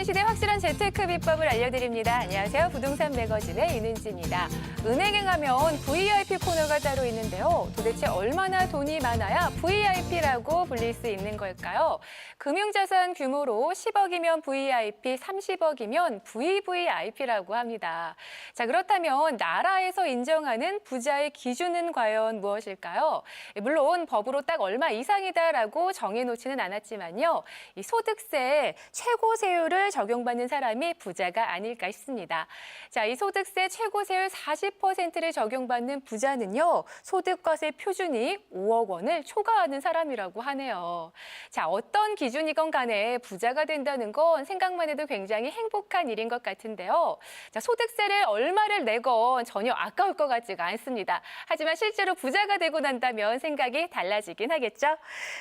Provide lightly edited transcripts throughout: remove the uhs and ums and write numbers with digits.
바쁜 시대 확실한 재테크 비법을 알려드립니다. 안녕하세요. 부동산 매거진의 이은지입니다. 은행에 가면 VIP 코너가 따로 있는데요. 도대체 얼마나 돈이 많아야 VIP라고 불릴 수 있는 걸까요? 금융자산 규모로 10억이면 VIP, 30억이면 VVIP라고 합니다. 자, 그렇다면 나라에서 인정하는 부자의 기준은 과연 무엇일까요? 물론 법으로 딱 얼마 이상이다라고 정해놓지는 않았지만요. 이 소득세 최고 세율을 적용받는 사람이 부자가 아닐까 싶습니다. 자, 이 소득세 최고 세율 40%를 적용받는 부자는요. 소득과세 표준이 5억 원을 초과하는 사람이라고 하네요. 자, 어떤 기준이건 간에 부자가 된다는 건 생각만 해도 굉장히 행복한 일인 것 같은데요. 자, 소득세를 얼마를 내건 전혀 아까울 것 같지가 않습니다. 하지만 실제로 부자가 되고 난다면 생각이 달라지긴 하겠죠.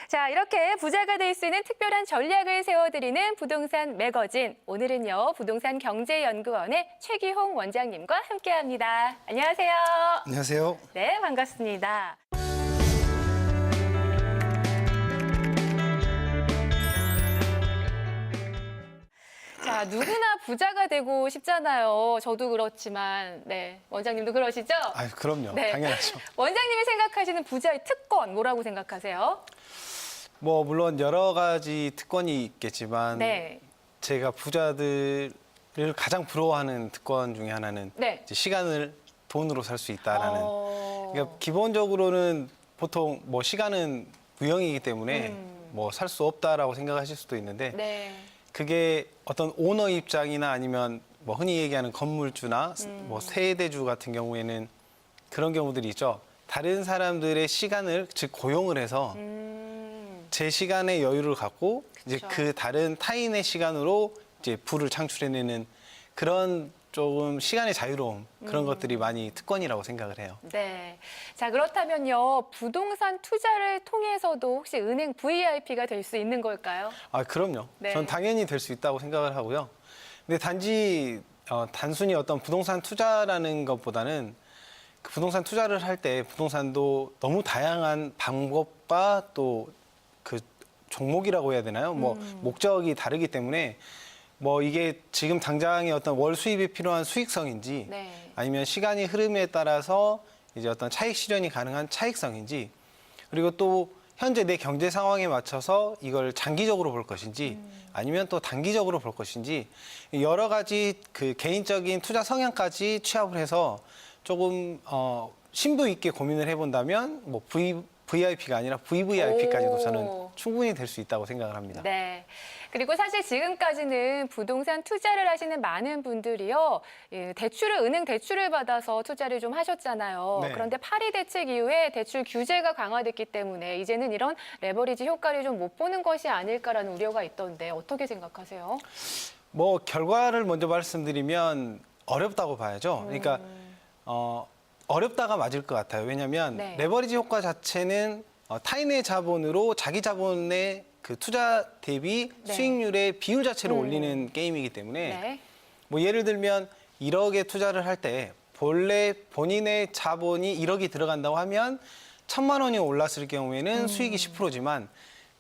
자, 이렇게 부자가 될 수 있는 특별한 전략을 세워드리는 부동산 매거진. 오늘은요, 부동산경제연구원의 최기홍 원장님과 함께합니다. 안녕하세요. 안녕하세요. 네, 반갑습니다. 자, 누구나 부자가 되고 싶잖아요. 저도 그렇지만, 네, 원장님도 그러시죠? 아, 그럼요. 네. 당연하죠. 원장님이 생각하시는 부자의 특권 뭐라고 생각하세요? 뭐 물론 여러 가지 특권이 있겠지만 네. 제가 부자들을 가장 부러워하는 특권 중에 하나는 네. 이제 시간을 돈으로 살 수 있다라는. 그러니까 기본적으로는 보통 뭐 시간은 무형이기 때문에 뭐 살 수 없다라고 생각하실 수도 있는데 네. 그게 어떤 오너 입장이나 아니면 뭐 흔히 얘기하는 건물주나 뭐 세대주 같은 경우에는 그런 경우들이 있죠. 다른 사람들의 시간을 즉 고용을 해서 제 시간의 여유를 갖고 이제 그쵸. 그 다른 타인의 시간으로 이제 부를 창출해내는 그런 조금 시간의 자유로움 그런 것들이 많이 특권이라고 생각을 해요. 네. 자, 그렇다면요. 부동산 투자를 통해서도 혹시 은행 VIP가 될 수 있는 걸까요? 아, 그럼요. 네. 전 당연히 될 수 있다고 생각을 하고요. 근데 단지 단순히 어떤 부동산 투자라는 것보다는 그 부동산 투자를 할 때 부동산도 너무 다양한 방법과 또 그 종목이라고 해야 되나요? 뭐 목적이 다르기 때문에 뭐 이게 지금 당장의 어떤 월 수입이 필요한 수익성인지 네. 아니면 시간이 흐름에 따라서 이제 어떤 차익 실현이 가능한 차익성인지 그리고 또 현재 내 경제 상황에 맞춰서 이걸 장기적으로 볼 것인지 아니면 또 단기적으로 볼 것인지 여러 가지 그 개인적인 투자 성향까지 취합을 해서 조금 심도 있게 고민을 해본다면 뭐 VIP가 아니라 VVIP까지도 저는 충분히 될 수 있다고 생각을 합니다. 네. 그리고 사실 지금까지는 부동산 투자를 하시는 많은 분들이요. 은행 대출을 받아서 투자를 좀 하셨잖아요. 네. 그런데 파리 대책 이후에 대출 규제가 강화됐기 때문에 이제는 이런 레버리지 효과를 좀 못 보는 것이 아닐까라는 우려가 있던데 어떻게 생각하세요? 뭐 결과를 먼저 말씀드리면 어렵다고 봐야죠. 그러니까 어렵다가 맞을 것 같아요. 왜냐하면 네. 레버리지 효과 자체는 타인의 자본으로 자기 자본의 그 투자 대비 네. 수익률의 비율 자체를 올리는 게임이기 때문에 네. 뭐 예를 들면 1억에 투자를 할 때 본래 본인의 자본이 1억이 들어간다고 하면 1,000만 원이 올랐을 경우에는 수익이 10%지만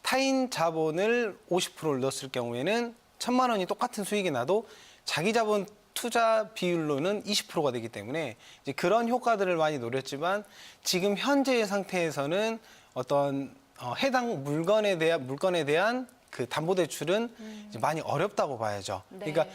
타인 자본을 50%를 넣었을 경우에는 1,000만 원이 똑같은 수익이 나도 자기 자본 투자 비율로는 20%가 되기 때문에 이제 그런 효과들을 많이 노렸지만 지금 현재의 상태에서는 어떤 해당 물건에 대한 그 담보대출은 이제 많이 어렵다고 봐야죠. 네. 그러니까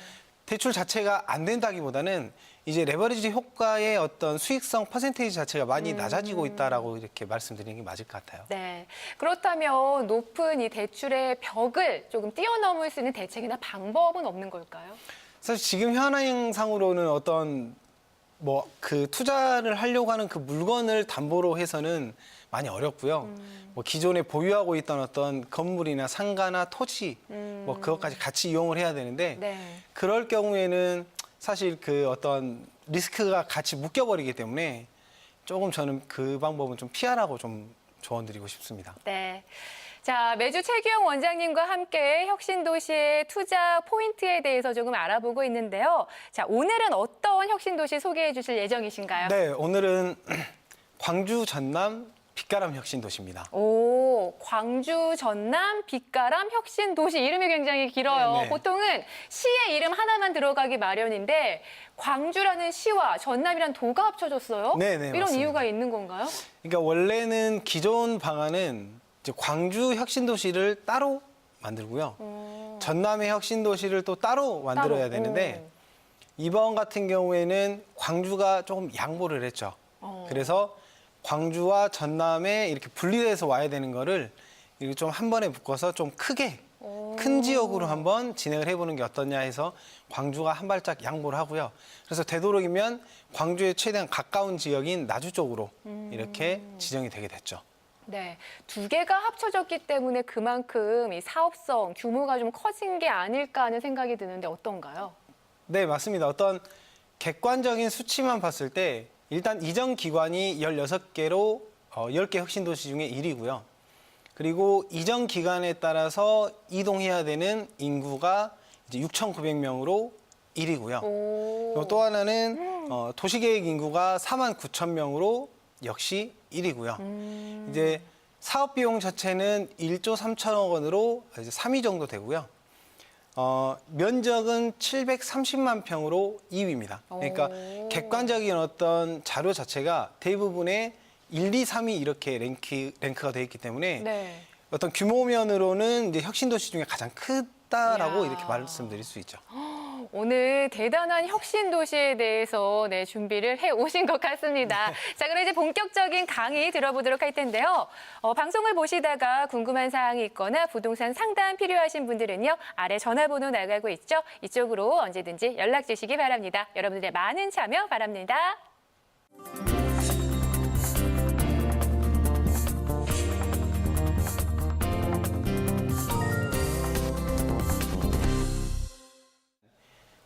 대출 자체가 안 된다기보다는 이제 레버리지 효과의 어떤 수익성 퍼센테이지 자체가 많이 낮아지고 있다라고 이렇게 말씀드리는 게 맞을 것 같아요. 네. 그렇다면 높은 이 대출의 벽을 조금 뛰어넘을 수 있는 대책이나 방법은 없는 걸까요? 사실 지금 현행상으로는 어떤 뭐 그 투자를 하려고 하는 그 물건을 담보로 해서는 많이 어렵고요. 뭐 기존에 보유하고 있던 어떤 건물이나 상가나 토지 뭐 그것까지 같이 이용을 해야 되는데 네. 그럴 경우에는 사실 그 어떤 리스크가 같이 묶여버리기 때문에 조금 저는 그 방법은 좀 피하라고 좀 조언드리고 싶습니다. 네. 자, 매주 최기영 원장님과 함께 혁신도시의 투자 포인트에 대해서 조금 알아보고 있는데요. 자, 오늘은 어떤 혁신도시 소개해 주실 예정이신가요? 네, 오늘은 광주 전남 빛가람 혁신도시입니다. 오, 광주, 전남, 빛가람, 혁신도시 이름이 굉장히 길어요. 네네. 보통은 시의 이름 하나만 들어가기 마련인데 광주라는 시와 전남이란 도가 합쳐졌어요? 네네, 이런 맞습니다. 이유가 있는 건가요? 그러니까 원래는 기존 방안은 이제 광주 혁신도시를 따로 만들고요. 전남의 혁신도시를 또 따로 만들어야 따로. 되는데 이번 같은 경우에는 광주가 조금 양보를 했죠. 그래서 광주와 전남에 이렇게 분리돼서 와야 되는 거를 이렇게 좀 한 번에 묶어서 좀 크게 큰 지역으로 한번 진행을 해보는 게 어떠냐 해서 광주가 한 발짝 양보를 하고요. 그래서 되도록이면 광주에 최대한 가까운 지역인 나주 쪽으로 이렇게 지정이 되게 됐죠. 네, 두 개가 합쳐졌기 때문에 그만큼 이 사업성 규모가 좀 커진 게 아닐까 하는 생각이 드는데 어떤가요? 네, 맞습니다. 어떤 객관적인 수치만 봤을 때 일단 이전 기관이 16개로 10개 혁신도시 중에 1위고요. 그리고 이전 기간에 따라서 이동해야 되는 인구가 이제 6,900명으로 1위고요. 그리고 또 하나는 도시계획 인구가 49,000명으로 역시 1위고요. 이제 사업 비용 자체는 1조 3천억 원으로 이제 3위 정도 되고요. 면적은 730만 평으로 2위입니다. 그러니까 객관적인 어떤 자료 자체가 대부분의 1, 2, 3위 이렇게 랭크가 되어 있기 때문에 네. 어떤 규모면으로는 이제 혁신도시 중에 가장 크다라고 이야. 이렇게 말씀드릴 수 있죠. 오늘 대단한 혁신 도시에 대해서 준비를 해 오신 것 같습니다. 자, 그럼 이제 본격적인 강의 들어보도록 할 텐데요. 방송을 보시다가 궁금한 사항이 있거나 부동산 상담 필요하신 분들은요. 아래 전화번호 나가고 있죠. 이쪽으로 언제든지 연락 주시기 바랍니다. 여러분들의 많은 참여 바랍니다.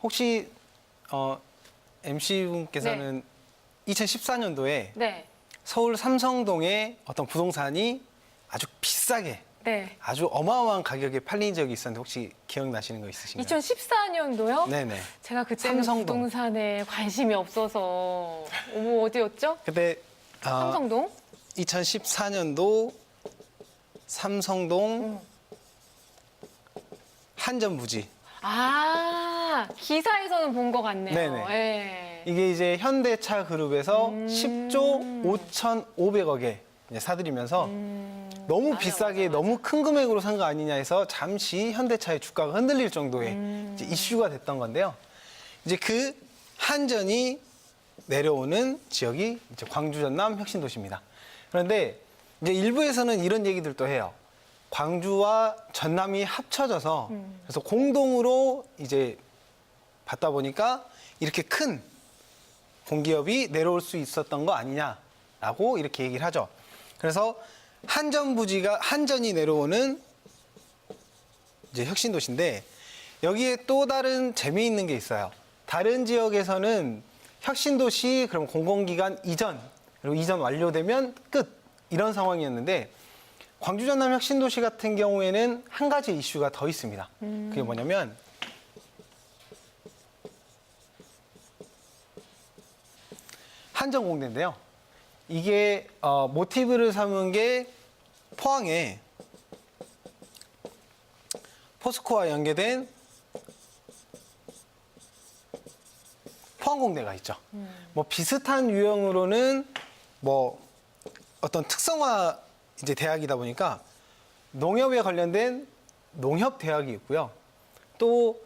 혹시 MC분께서는 2014년도에 네. 서울 삼성동에 어떤 부동산이 아주 비싸게 네. 아주 어마어마한 가격에 팔린 적이 있었는데 혹시 기억나시는 거 있으신가요? 2014년도요? 네네. 제가 그때는 삼성동. 부동산에 관심이 없어서 어디였죠? 그때 삼성동? 2014년도 삼성동 한전부지. 아, 기사에서는 본 것 같네요. 네네. 예. 이게 이제 현대차 그룹에서 10조 5,500억에 사들이면서 너무 맞아, 비싸게 맞아. 너무 큰 금액으로 산 거 아니냐 해서 잠시 현대차의 주가가 흔들릴 정도의 이제 이슈가 됐던 건데요. 이제 그 한전이 내려오는 지역이 이제 광주 전남 혁신도시입니다. 그런데 이제 일부에서는 이런 얘기들도 해요. 광주와 전남이 합쳐져서 그래서 공동으로 이제 받다 보니까 이렇게 큰 공기업이 내려올 수 있었던 거 아니냐라고 이렇게 얘기를 하죠. 그래서 한전이 내려오는 이제 혁신도시인데 여기에 또 다른 재미있는 게 있어요. 다른 지역에서는 혁신도시 그럼 공공기관 이전 그리고 이전 완료되면 끝 이런 상황이었는데 광주 전남 혁신도시 같은 경우에는 한 가지 이슈가 더 있습니다. 그게 뭐냐면 한전공대인데요. 이게 모티브를 삼은 게 포항에 포스코와 연계된 포항공대가 있죠. 뭐 비슷한 유형으로는 뭐 어떤 특성화 이제 대학이다 보니까 농협에 관련된 농협 대학이 있고요. 또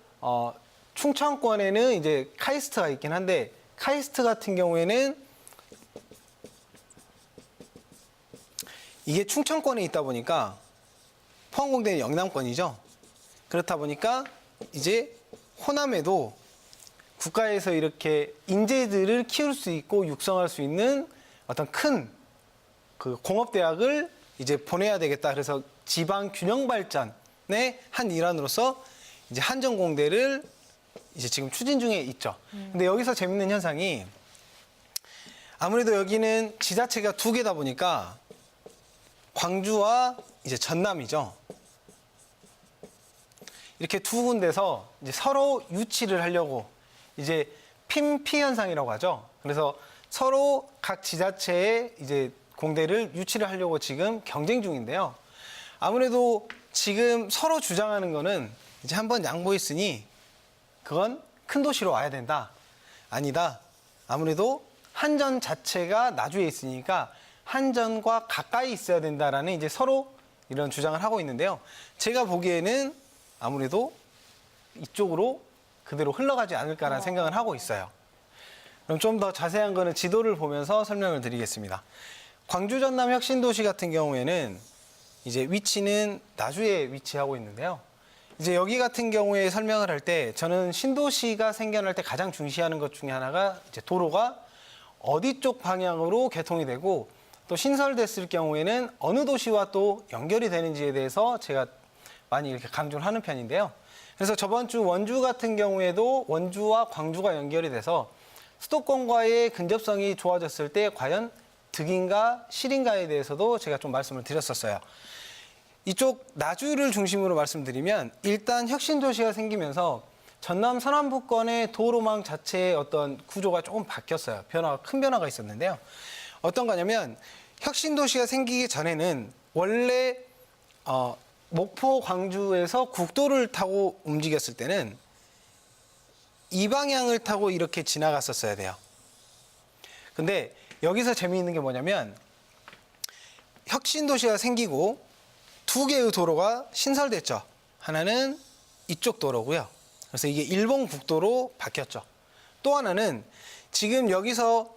충청권에는 이제 카이스트가 있긴 한데 카이스트 같은 경우에는 이게 충청권에 있다 보니까 포항공대는 영남권이죠. 그렇다 보니까 이제 호남에도 국가에서 이렇게 인재들을 키울 수 있고 육성할 수 있는 어떤 큰 그 공업대학을 이제 보내야 되겠다. 그래서 지방 균형 발전의 한 일환으로서 이제 한전공대를 이제 지금 추진 중에 있죠. 근데 여기서 재밌는 현상이 아무래도 여기는 지자체가 두 개다 보니까 광주와 이제 전남이죠. 이렇게 두 군데서 이제 서로 유치를 하려고 이제 핀피 현상이라고 하죠. 그래서 서로 각 지자체에 이제 공대를 유치를 하려고 지금 경쟁 중인데요. 아무래도 지금 서로 주장하는 거는 이제 한번 양보했으니 그건 큰 도시로 와야 된다. 아니다. 아무래도 한전 자체가 나주에 있으니까 한전과 가까이 있어야 된다라는 이제 서로 이런 주장을 하고 있는데요. 제가 보기에는 아무래도 이쪽으로 그대로 흘러가지 않을까라는 생각을 하고 있어요. 그럼 좀 더 자세한 거는 지도를 보면서 설명을 드리겠습니다. 광주 전남 혁신도시 같은 경우에는 이제 위치는 나주에 위치하고 있는데요. 이제 여기 같은 경우에 설명을 할 때 저는 신도시가 생겨날 때 가장 중시하는 것 중에 하나가 이제 도로가 어디 쪽 방향으로 개통이 되고 또 신설됐을 경우에는 어느 도시와 또 연결이 되는지에 대해서 제가 많이 이렇게 강조를 하는 편인데요. 그래서 저번 주 원주 같은 경우에도 원주와 광주가 연결이 돼서 수도권과의 근접성이 좋아졌을 때 과연 득인가 실인가에 대해서도 제가 좀 말씀을 드렸었어요. 이쪽 나주를 중심으로 말씀드리면 일단 혁신도시가 생기면서 전남 서남부권의 도로망 자체의 어떤 구조가 조금 바뀌었어요. 큰 변화가 있었는데요. 어떤 거냐면 혁신도시가 생기기 전에는 원래 목포, 광주에서 국도를 타고 움직였을 때는 이 방향을 타고 이렇게 지나갔었어야 돼요. 근데 여기서 재미있는 게 뭐냐면 혁신도시가 생기고 두 개의 도로가 신설됐죠. 하나는 이쪽 도로고요. 그래서 이게 일본 국도로 바뀌었죠. 또 하나는 지금 여기서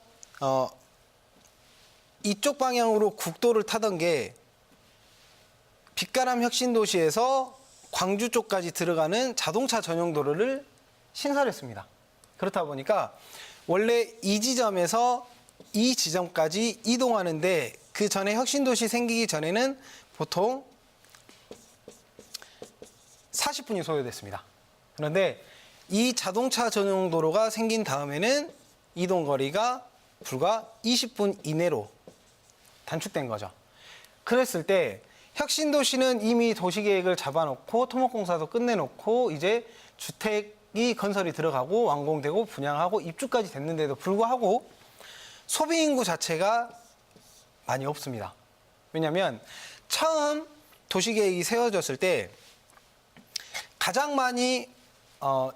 이쪽 방향으로 국도를 타던 게 빛가람 혁신도시에서 광주 쪽까지 들어가는 자동차 전용 도로를 신설했습니다. 그렇다 보니까 원래 이 지점에서 이 지점까지 이동하는데 그 전에 혁신도시 생기기 전에는 보통 40분이 소요됐습니다. 그런데 이 자동차 전용 도로가 생긴 다음에는 이동 거리가 불과 20분 이내로 단축된 거죠. 그랬을 때 혁신도시는 이미 도시계획을 잡아놓고 토목공사도 끝내놓고 이제 주택이 건설이 들어가고 완공되고 분양하고 입주까지 됐는데도 불구하고 소비인구 자체가 많이 없습니다. 왜냐하면 처음 도시계획이 세워졌을 때 가장 많이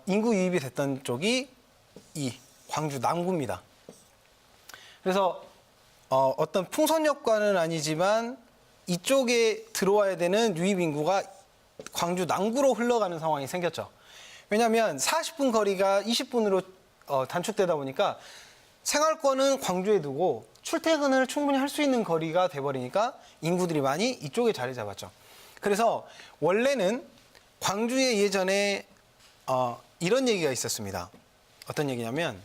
인구 유입이 됐던 쪽이 이 광주 남구입니다. 그래서 어떤 풍선역과는 아니지만 이쪽에 들어와야 되는 유입 인구가 광주 남구로 흘러가는 상황이 생겼죠. 왜냐하면 40분 거리가 20분으로 단축되다 보니까 생활권은 광주에 두고 출퇴근을 충분히 할 수 있는 거리가 돼버리니까 인구들이 많이 이쪽에 자리 잡았죠. 그래서 원래는 광주에 예전에 이런 얘기가 있었습니다. 어떤 얘기냐면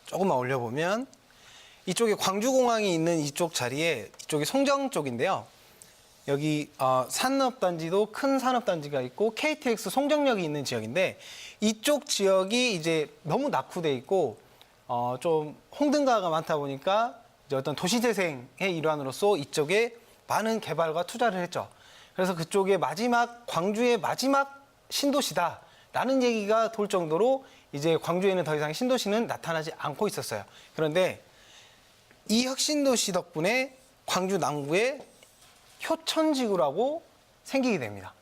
조금만 올려보면 이쪽에 광주공항이 있는 이쪽 자리에 이쪽이 송정 쪽인데요. 여기 산업단지도 큰 산업단지가 있고 KTX 송정역이 있는 지역인데 이쪽 지역이 이제 너무 낙후돼 있고 좀 홍등가가 많다 보니까 이제 어떤 도시재생의 일환으로서 이쪽에 많은 개발과 투자를 했죠. 그래서 그쪽에 광주의 마지막 신도시다라는 얘기가 돌 정도로 이제 광주에는 더 이상 신도시는 나타나지 않고 있었어요. 그런데 이 혁신도시 덕분에 광주 남구에 효천지구라고 생기게 됩니다.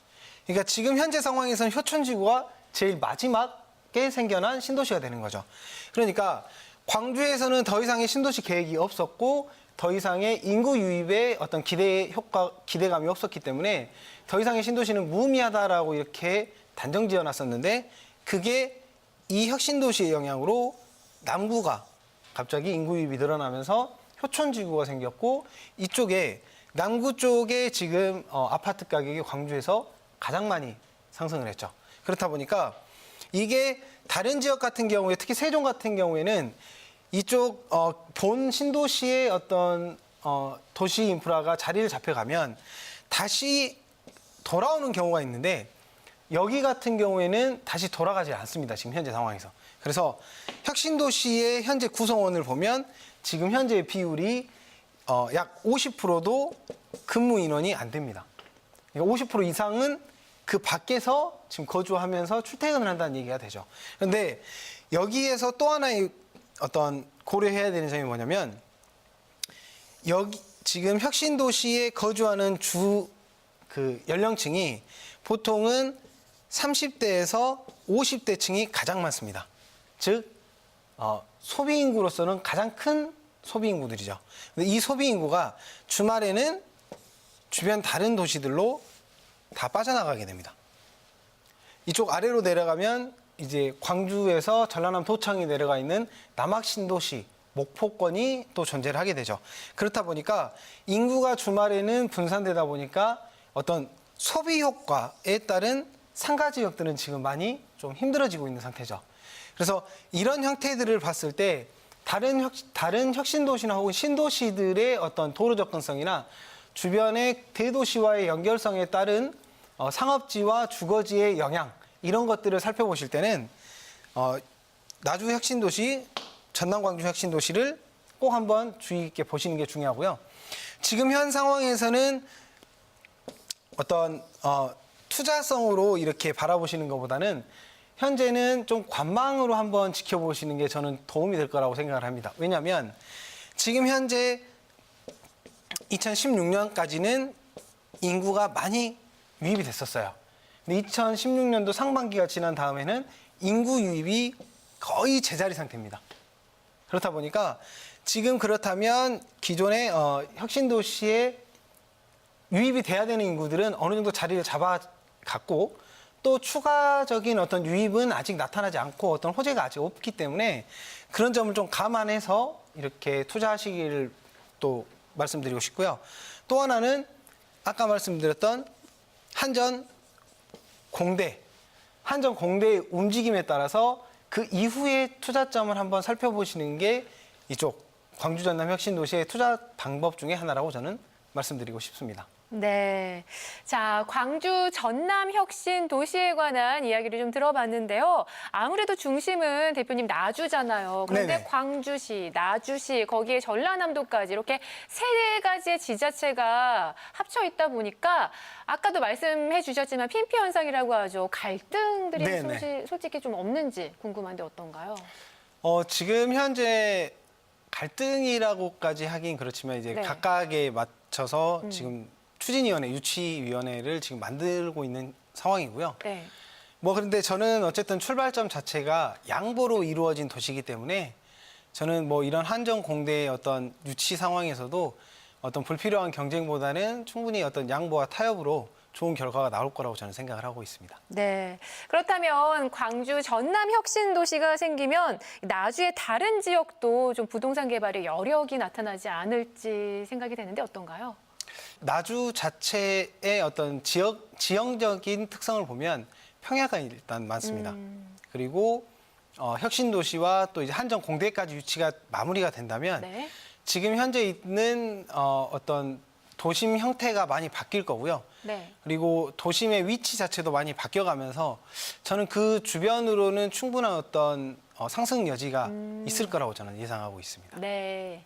그러니까 지금 현재 상황에서는 효천지구가 제일 마지막에 생겨난 신도시가 되는 거죠. 그러니까 광주에서는 더 이상의 신도시 계획이 없었고 더 이상의 인구 유입에 어떤 기대감이 없었기 때문에 더 이상의 신도시는 무의미하다라고 이렇게 단정 지어 놨었는데 그게 이 혁신도시의 영향으로 남구가 갑자기 인구 유입이 늘어나면서 효천지구가 생겼고 이쪽에 남구 쪽에 지금 아파트 가격이 광주에서 가장 많이 상승을 했죠. 그렇다 보니까 이게 다른 지역 같은 경우에 특히 세종 같은 경우에는 이쪽 본 신도시의 어떤 도시 인프라가 자리를 잡혀가면 다시 돌아오는 경우가 있는데 여기 같은 경우에는 다시 돌아가지 않습니다. 지금 현재 상황에서. 그래서 혁신도시의 현재 구성원을 보면 지금 현재 비율이 약 50%도 근무 인원이 안 됩니다. 그러니까 50% 이상은 그 밖에서 지금 거주하면서 출퇴근을 한다는 얘기가 되죠. 그런데 여기에서 또 하나의 어떤 고려해야 되는 점이 뭐냐면 여기 지금 혁신도시에 거주하는 그 연령층이 보통은 30대에서 50대층이 가장 많습니다. 즉 소비 인구로서는 가장 큰 소비 인구들이죠. 근데 이 소비 인구가 주말에는 주변 다른 도시들로 다 빠져나가게 됩니다. 이쪽 아래로 내려가면 이제 광주에서 전라남 도청이 내려가 있는 남학신도시, 목포권이 또 존재를 하게 되죠. 그렇다 보니까 인구가 주말에는 분산되다 보니까 어떤 소비 효과에 따른 상가 지역들은 지금 많이 좀 힘들어지고 있는 상태죠. 그래서 이런 형태들을 봤을 때 다른 혁신도시나 혹은 신도시들의 어떤 도로 접근성이나 주변의 대도시와의 연결성에 따른 상업지와 주거지의 영향 이런 것들을 살펴보실 때는 나주 혁신도시, 전남 광주 혁신도시를 꼭 한번 주의 깊게 보시는 게 중요하고요. 지금 현 상황에서는 어떤 투자성으로 이렇게 바라보시는 것보다는 현재는 좀 관망으로 한번 지켜보시는 게 저는 도움이 될 거라고 생각을 합니다. 왜냐하면 지금 현재 2016년까지는 인구가 많이 유입이 됐었어요. 근데 2016년도 상반기가 지난 다음에는 인구 유입이 거의 제자리 상태입니다. 그렇다 보니까 지금 그렇다면 기존의 혁신도시에 유입이 돼야 되는 인구들은 어느 정도 자리를 잡아갔고 또 추가적인 어떤 유입은 아직 나타나지 않고 어떤 호재가 아직 없기 때문에 그런 점을 좀 감안해서 이렇게 투자하시기를 또 말씀드리고 싶고요. 또 하나는 아까 말씀드렸던 한전 공대의 움직임에 따라서 그 이후의 투자점을 한번 살펴보시는 게 이쪽 광주 전남 혁신도시의 투자 방법 중에 하나라고 저는 말씀드리고 싶습니다. 네. 자, 광주 전남 혁신 도시에 관한 이야기를 좀 들어봤는데요. 아무래도 중심은 대표님 나주잖아요. 그런데 네네. 광주시, 나주시, 거기에 전라남도까지 이렇게 세 가지의 지자체가 합쳐 있다 보니까 아까도 말씀해 주셨지만 핀피 현상이라고 하죠. 갈등들이 네네. 솔직히 좀 없는지 궁금한데 어떤가요? 지금 현재 갈등이라고까지 하긴 그렇지만 이제 네. 각각에 맞춰서 지금 추진위원회, 유치위원회를 지금 만들고 있는 상황이고요. 네. 그런데 저는 어쨌든 출발점 자체가 양보로 이루어진 도시이기 때문에 저는 이런 한전 공대의 어떤 유치 상황에서도 어떤 불필요한 경쟁보다는 충분히 어떤 양보와 타협으로 좋은 결과가 나올 거라고 저는 생각을 하고 있습니다. 네. 그렇다면 광주 전남 혁신 도시가 생기면 나주의 다른 지역도 좀 부동산 개발에 여력이 나타나지 않을지 생각이 되는데 어떤가요? 나주 자체의 어떤 지형적인 특성을 보면 평야가 일단 많습니다. 그리고 혁신도시와 또 이제 한전 공대까지 유치가 마무리가 된다면 네. 지금 현재 있는 어떤 도심 형태가 많이 바뀔 거고요. 네. 그리고 도심의 위치 자체도 많이 바뀌어가면서 저는 그 주변으로는 충분한 어떤 상승 여지가 있을 거라고 저는 예상하고 있습니다. 네.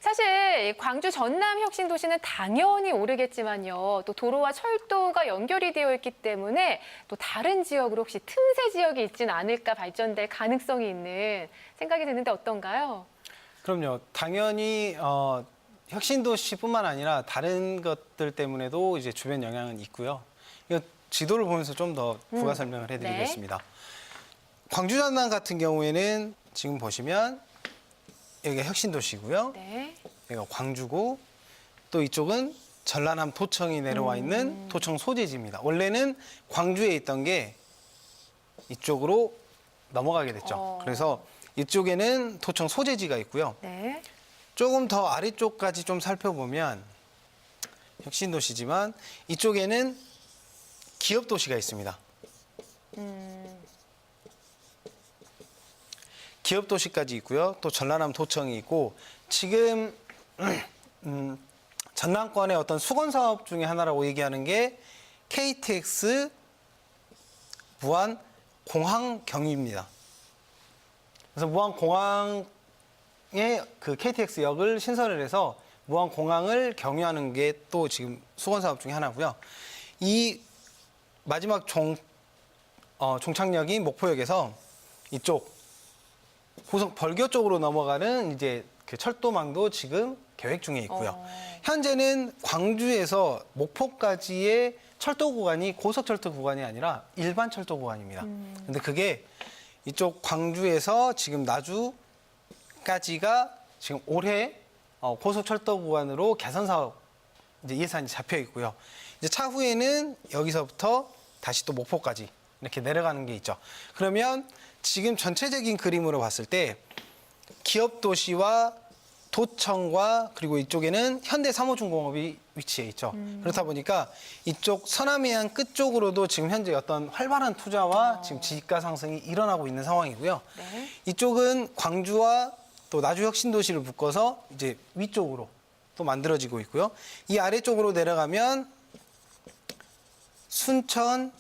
사실 광주 전남 혁신 도시는 당연히 오르겠지만요. 또 도로와 철도가 연결이 되어 있기 때문에 또 다른 지역으로 혹시 틈새 지역이 있지는 않을까 발전될 가능성이 있는 생각이 드는데 어떤가요? 그럼요. 당연히 혁신도시뿐만 아니라 다른 것들 때문에도 이제 주변 영향은 있고요. 이거 지도를 보면서 좀 더 부가 설명을 해드리겠습니다. 광주 전남 같은 경우에는 지금 보시면 여기가 혁신도시고요. 네. 여기가 광주고 또 이쪽은 전라남 도청이 내려와 있는 도청 소재지입니다. 원래는 광주에 있던 게 이쪽으로 넘어가게 됐죠. 그래서 이쪽에는 도청 소재지가 있고요. 네. 조금 더 아래쪽까지 좀 살펴보면 혁신도시지만 이쪽에는 기업도시가 있습니다. 기업도시까지 있고요. 또 전라남 도청이 있고 지금 전남권의 어떤 수건사업 중에 하나라고 얘기하는 게 KTX 무안 공항 경유입니다. 그래서 무안 공항에 그 KTX 역을 신설을 해서 무안 공항을 경유하는 게 또 지금 수건사업 중에 하나고요. 이 마지막 종착역인 목포역에서 이쪽 고성 벌교 쪽으로 넘어가는 이제 그 철도망도 지금 계획 중에 있고요. 어. 현재는 광주에서 목포까지의 철도 구간이 고속철도 구간이 아니라 일반 철도 구간입니다. 근데 그게 이쪽 광주에서 지금 나주까지가 지금 올해 고속철도 구간으로 개선 사업 이제 예산이 잡혀 있고요. 이제 차후에는 여기서부터 다시 또 목포까지 이렇게 내려가는 게 있죠. 그러면 지금 전체적인 그림으로 봤을 때 기업 도시와 도청과 그리고 이쪽에는 현대 사무중공업이 위치해 있죠. 그렇다 보니까 이쪽 서남해안 끝쪽으로도 지금 현재 어떤 활발한 투자와 지금 지가 상승이 일어나고 있는 상황이고요. 네. 이쪽은 광주와 또 나주혁신도시를 묶어서 이제 위쪽으로 또 만들어지고 있고요. 이 아래쪽으로 내려가면 순천,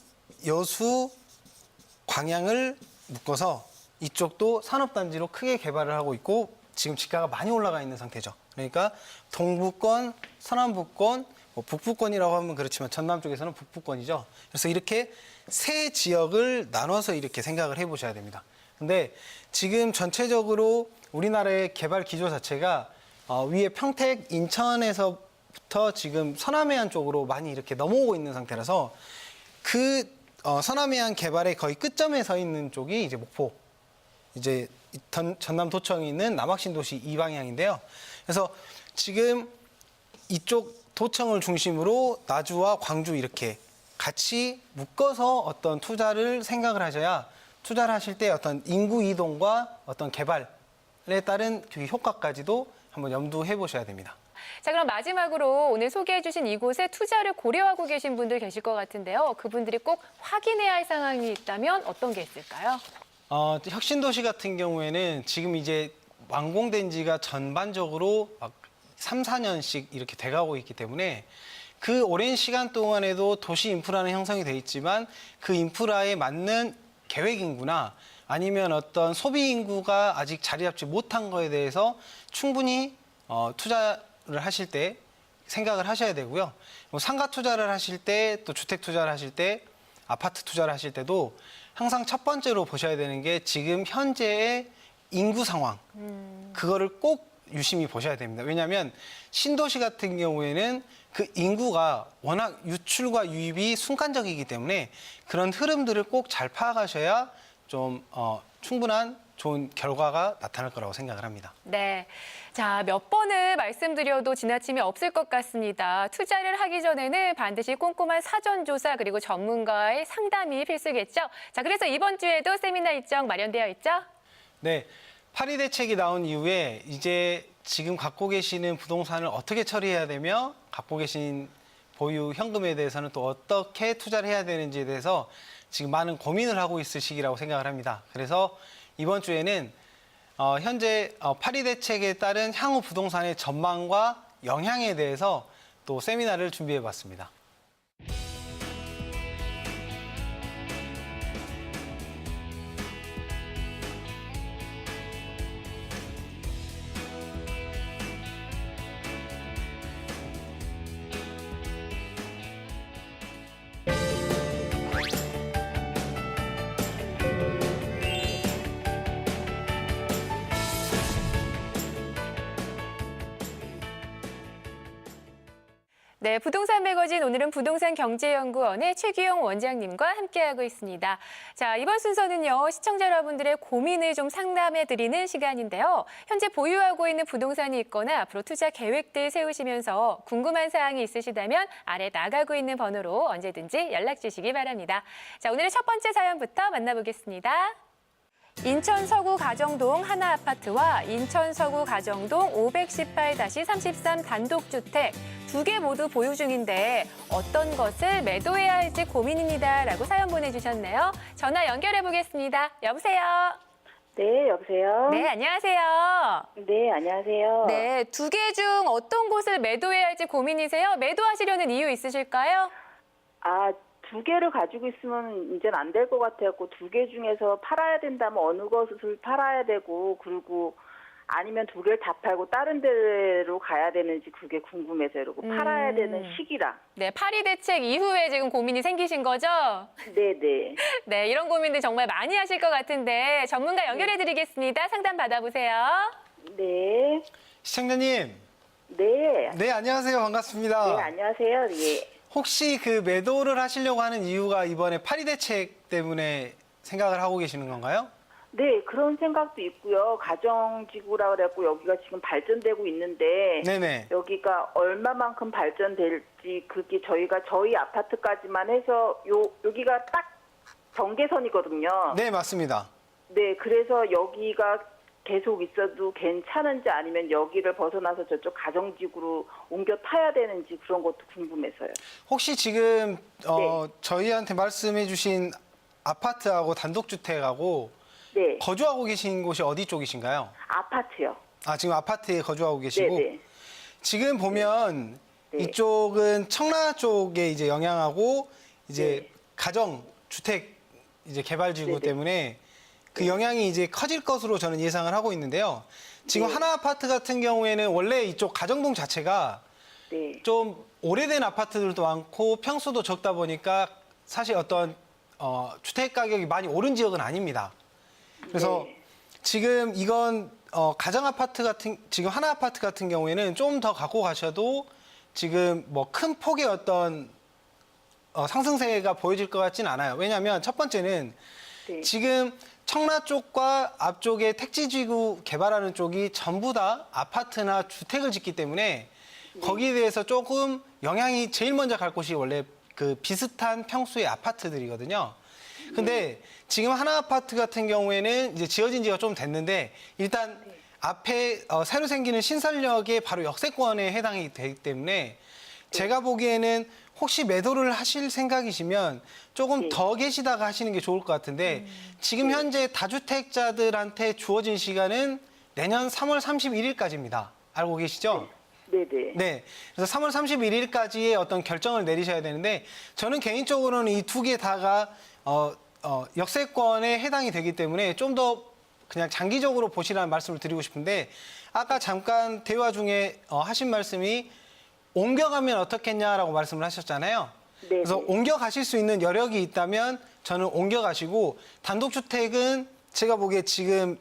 여수, 광양을 묶어서 이쪽도 산업단지로 크게 개발을 하고 있고 지금 지가가 많이 올라가 있는 상태죠. 그러니까 동부권, 서남부권, 뭐 북부권이라고 하면 그렇지만 전남 쪽에서는 북부권이죠. 그래서 이렇게 세 지역을 나눠서 이렇게 생각을 해보셔야 됩니다. 근데 지금 전체적으로 우리나라의 개발 기조 자체가 위에 평택, 인천에서부터 지금 서남해안 쪽으로 많이 이렇게 넘어오고 있는 상태라서 그 서남해안 개발의 거의 끝점에 서 있는 쪽이 이제 목포, 이제 전남 도청이 있는 남학신도시 이 방향인데요. 그래서 지금 이쪽 도청을 중심으로 나주와 광주 이렇게 같이 묶어서 어떤 투자를 생각을 하셔야 투자를 하실 때 어떤 인구 이동과 어떤 개발에 따른 그 효과까지도 한번 염두해 보셔야 됩니다. 자, 그럼 마지막으로 오늘 소개해 주신 이곳에 투자를 고려하고 계신 분들 계실 것 같은데요. 그분들이 꼭 확인해야 할 상황이 있다면 어떤 게 있을까요? 혁신도시 같은 경우에는 지금 이제 완공된 지가 전반적으로 막 3, 4년씩 이렇게 돼가고 있기 때문에 그 오랜 시간 동안에도 도시 인프라는 형성이 돼 있지만 그 인프라에 맞는 계획 인구나 아니면 어떤 소비 인구가 아직 자리 잡지 못한 거에 대해서 충분히 투자를 하실 때 생각을 하셔야 되고요. 뭐 상가 투자를 하실 때 또 주택 투자를 하실 때 아파트 투자를 하실 때도 항상 첫 번째로 보셔야 되는 게 지금 현재의 인구 상황. 그거를 꼭 유심히 보셔야 됩니다. 왜냐하면 신도시 같은 경우에는 그 인구가 워낙 유출과 유입이 순간적이기 때문에 그런 흐름들을 꼭 잘 파악하셔야 좀 충분한 좋은 결과가 나타날 거라고 생각을 합니다. 네. 자, 몇 번을 말씀드려도 지나침이 없을 것 같습니다. 투자를 하기 전에는 반드시 꼼꼼한 사전조사 그리고 전문가의 상담이 필수겠죠. 자, 그래서 이번 주에도 세미나 일정 마련되어 있죠? 네. 파리 대책이 나온 이후에 이제 지금 갖고 계시는 부동산을 어떻게 처리해야 되며 갖고 계신 보유 현금에 대해서는 또 어떻게 투자를 해야 되는지에 대해서 지금 많은 고민을 하고 있을 시기라고 생각을 합니다. 그래서 이번 주에는 현재 파리 대책에 따른 향후 부동산의 전망과 영향에 대해서 또 세미나를 준비해 봤습니다. 네, 부동산 매거진 오늘은 부동산경제연구원의 최규영 원장님과 함께하고 있습니다. 자, 이번 순서는요, 시청자 여러분들의 고민을 좀 상담해드리는 시간인데요. 현재 보유하고 있는 부동산이 있거나 앞으로 투자 계획들 세우시면서 궁금한 사항이 있으시다면 아래 나가고 있는 번호로 언제든지 연락 주시기 바랍니다. 자, 오늘의 첫 번째 사연부터 만나보겠습니다. 인천 서구 가정동 하나아파트와 인천 서구 가정동 518-33 단독주택 두 개 모두 보유 중인데 어떤 것을 매도해야 할지 고민입니다. 라고 사연 보내주셨네요. 전화 연결해 보겠습니다. 여보세요? 네, 여보세요? 네, 안녕하세요. 네, 안녕하세요. 네, 두 개 중 어떤 곳을 매도해야 할지 고민이세요? 매도하시려는 이유 있으실까요? 아, 두 개를 가지고 있으면 이제는 안 될 것 같아갖고 두 개 중에서 팔아야 된다면 어느 것을 팔아야 되고 그리고 아니면 두 개를 다 팔고 다른 데로 가야 되는지 그게 궁금해서 그러고 팔아야 되는 시기라. 네, 파리 대책 이후에 지금 고민이 생기신 거죠? 네네. 네, 이런 고민들 정말 많이 하실 것 같은데 전문가 연결해 드리겠습니다. 상담 받아보세요. 네. 시청자님, 네. 네, 안녕하세요. 반갑습니다. 네, 안녕하세요. 예. 혹시 그 매도를 하시려고 하는 이유가 이번에 파리 대책 때문에 생각을 하고 계시는 건가요? 네, 그런 생각도 있고요. 가정지구라 그래갖고 여기가 지금 발전되고 있는데 네네. 여기가 얼마만큼 발전될지 그게 저희 아파트까지만 해서 여기가 딱 경계선이거든요. 네, 맞습니다. 네, 그래서 여기가 계속 있어도 괜찮은지 아니면 여기를 벗어나서 저쪽 가정지구로 옮겨 타야 되는지 그런 것도 궁금해서요. 혹시 지금 네. 저희한테 말씀해 주신 아파트하고 단독주택하고 네, 거주하고 계신 곳이 어디 쪽이신가요? 아파트요. 아, 지금 아파트에 거주하고 계시고 네, 네. 지금 보면 네. 이쪽은 청라 쪽에 이제 영향하고 이제 네. 가정 주택 이제 개발지구 네네. 때문에 그 영향이 이제 커질 것으로 저는 예상을 하고 있는데요. 지금 네. 하나 아파트 같은 경우에는 원래 이쪽 가정동 자체가 네. 좀 오래된 아파트들도 많고 평수도 적다 보니까 사실 어떤 주택 가격이 많이 오른 지역은 아닙니다. 그래서 네. 지금 이건 가정 아파트 같은 지금 하나 아파트 같은 경우에는 좀 더 갖고 가셔도 지금 뭐 큰 폭의 어떤 상승세가 보여질 것 같진 않아요. 왜냐하면 첫 번째는 네. 지금 청라 쪽과 앞쪽에 택지지구 개발하는 쪽이 전부 다 아파트나 주택을 짓기 때문에 거기에 대해서 조금 영향이 제일 먼저 갈 곳이 원래 그 비슷한 평수의 아파트들이거든요. 근데 지금 하나 아파트 같은 경우에는 이제 지어진 지가 좀 됐는데 일단 앞에 새로 생기는 신설역의 바로 역세권에 해당이 되기 때문에 제가 보기에는 혹시 매도를 하실 생각이시면 조금 네. 더 계시다가 하시는 게 좋을 것 같은데 지금 현재 다주택자들한테 주어진 시간은 내년 3월 31일까지입니다. 알고 계시죠? 네네. 네. 그래서 3월 31일까지의 어떤 결정을 내리셔야 되는데 저는 개인적으로는 이 두 개 다가 역세권에 해당이 되기 때문에 좀 더 그냥 장기적으로 보시라는 말씀을 드리고 싶은데 아까 잠깐 대화 중에 하신 말씀이 옮겨가면 어떻겠냐라고 말씀을 하셨잖아요. 네. 그래서 옮겨가실 수 있는 여력이 있다면 저는 옮겨가시고 단독주택은 제가 보기에 지금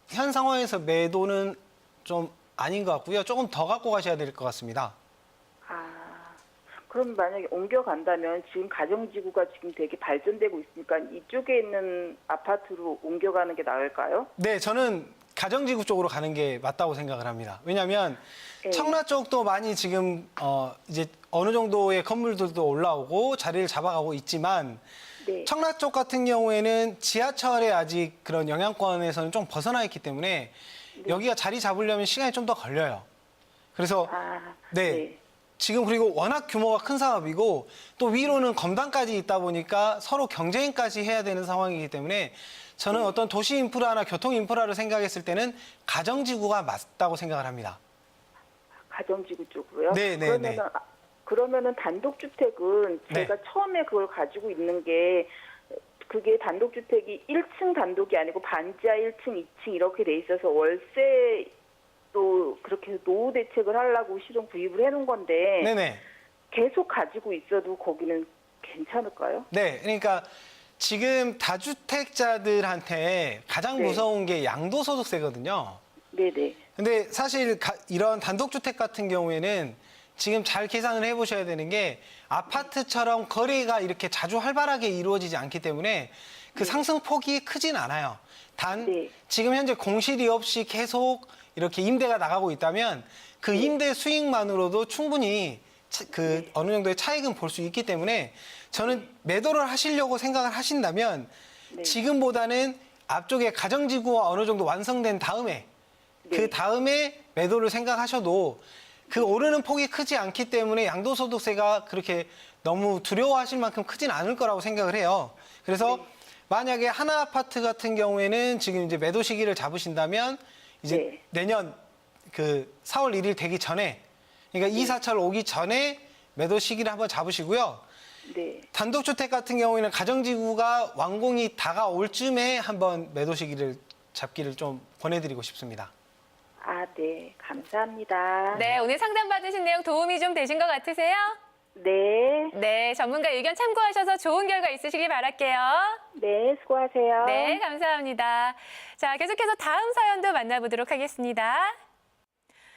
현 상황에서 매도는 좀 아닌 것 같고요. 조금 더 갖고 가셔야 될 것 같습니다. 그럼 만약에 옮겨간다면 지금 가정지구가 지금 되게 발전되고 있으니까 이쪽에 있는 아파트로 옮겨가는 게 나을까요? 네, 저는 가정지구 쪽으로 가는 게 맞다고 생각을 합니다. 왜냐하면 네. 청라 쪽도 많이 지금 이제 어느 정도의 건물들도 올라오고 자리를 잡아가고 있지만 네. 청라 쪽 같은 경우에는 지하철에 아직 그런 영향권에서는 좀 벗어나 있기 때문에 여기가 자리 잡으려면 시간이 좀 더 걸려요. 그래서 네. 지금 그리고 워낙 규모가 큰 사업이고 또 위로는 검단까지 있다 보니까 서로 경쟁까지 해야 되는 상황이기 때문에 저는 어떤 도시 인프라나 교통 인프라를 생각했을 때는 가정지구가 맞다고 생각을 합니다. 가정지구 쪽으로요? 네, 네, 네. 그러면은 단독주택은 네. 제가 처음에 그걸 가지고 있는 게 그게 단독주택이 1층 단독이 아니고 반지하 1층, 2층 이렇게 돼 있어서 월세도 그렇게 노후 대책을 하려고 실은 구입을 해놓은 건데 네네. 계속 가지고 있어도 거기는 괜찮을까요? 네, 그러니까 지금 다주택자들한테 가장 네. 무서운 게 양도소득세거든요. 네네. 근데 사실 이런 단독주택 같은 경우에는 지금 잘 계산을 해보셔야 되는 게 아파트처럼 거래가 이렇게 자주 활발하게 이루어지지 않기 때문에 그 상승폭이 크진 않아요. 단 네. 지금 현재 공실이 없이 계속 이렇게 임대가 나가고 있다면 그 임대 수익만으로도 충분히 어느 정도의 차익은 볼 수 있기 때문에 저는 매도를 하시려고 생각을 하신다면 지금보다는 앞쪽에 가정지구가 어느 정도 완성된 다음에 그 다음에 매도를 생각하셔도 그 오르는 폭이 크지 않기 때문에 양도소득세가 그렇게 너무 두려워하실 만큼 크진 않을 거라고 생각을 해요. 그래서 만약에 하나 아파트 같은 경우에는 지금 이제 매도 시기를 잡으신다면 이제 내년 그 4월 1일 되기 전에 그러니까 이사철 오기 전에 매도 시기를 한번 잡으시고요. 네. 단독주택 같은 경우에는 가정지구가 완공이 다가올 쯤에 한번 매도 시기를 잡기를 좀 권해드리고 싶습니다. 네. 감사합니다. 네, 오늘 상담 받으신 내용 도움이 좀 되신 것 같으세요? 네. 네, 전문가 의견 참고하셔서 좋은 결과 있으시길 바랄게요. 네, 수고하세요. 네, 감사합니다. 자, 계속해서 다음 사연도 만나보도록 하겠습니다.